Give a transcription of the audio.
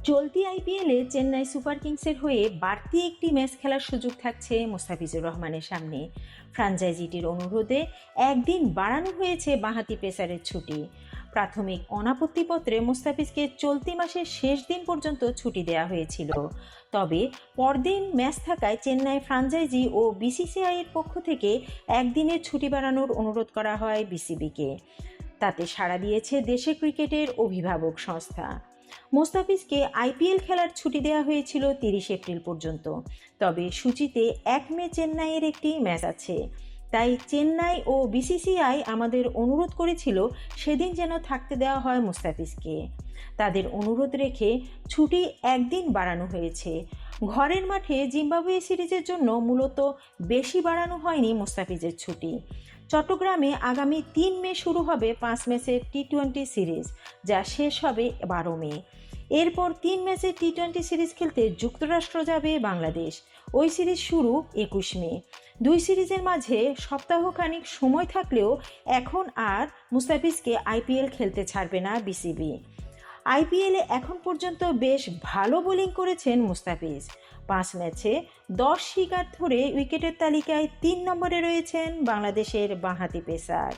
চলতি আইপিএলে চেন্নাই সুপার কিংসের হয়ে বাড়তি একটি ম্যাচ খেলার সুযোগ থাকছে মোস্তাফিজুর রহমানের সামনে। ফ্র্যাঞ্চাইজিটির অনুরোধে একদিন বাড়ানো হয়েছে বাঁহাতি পেসারের ছুটি। প্রাথমিক অনাপত্তিপত্রে মোস্তাফিজকে চলতি মাসের শেষ দিন পর্যন্ত ছুটি দেওয়া হয়েছিল। তবে পরদিন ম্যাচ থাকায় চেন্নাই ফ্র্যাঞ্চাইজি ও বিসিসিআইয়ের পক্ষ থেকে একদিনের ছুটি বাড়ানোর অনুরোধ করা হয় বিসিবিকে। তাতে সাড়া দিয়েছে দেশের ক্রিকেটের অভিভাবক সংস্থা। মোস্তাফিজকে আইপিএল খেলার ছুটি দেওয়া হয়েছিল 30 এপ্রিল পর্যন্ত। তবে সূচিতে 1 মে চেন্নাইয়ের একটি ম্যাচ আছে। তাই চেন্নাই ও বিসিসিআই আমাদের অনুরোধ করেছিল সেদিন যেন থাকতে দেওয়া হয় মোস্তাফিজকে। তাদের অনুরোধ রেখে ছুটি একদিন বাড়ানো হয়েছে। ঘরের মাঠে জিম্বাবুয়ে সিরিজের জন্য মূলত বেশি বাড়ানো হয়নি মোস্তাফিজের ছুটি। চট্টগ্রামে আগামী 3 মে শুরু হবে 5 ম্যাচের টি-20 সিরিজ, যা শেষ হবে 12 মে। এরপর 3 ম্যাচের টি-20 সিরিজ খেলতে যুক্তরাষ্ট্র যাবে বাংলাদেশ। ওই সিরিজ শুরু 21 মে। দুই সিরিজের মাঝে সপ্তাহখানিক সময় থাকলেও এখন আর মুস্তাফিজকে আইপিএল খেলতে ছাড়বে না বিসিবি। আইপিএলে এখন পর্যন্ত বেশ ভালো বোলিং করেছেন মুস্তাফিজ। 5 ম্যাচে 10 শিকার ধরে উইকেটের তালিকায় 3 নম্বরে রয়েছেন বাংলাদেশের বাঁহাতি পেসার।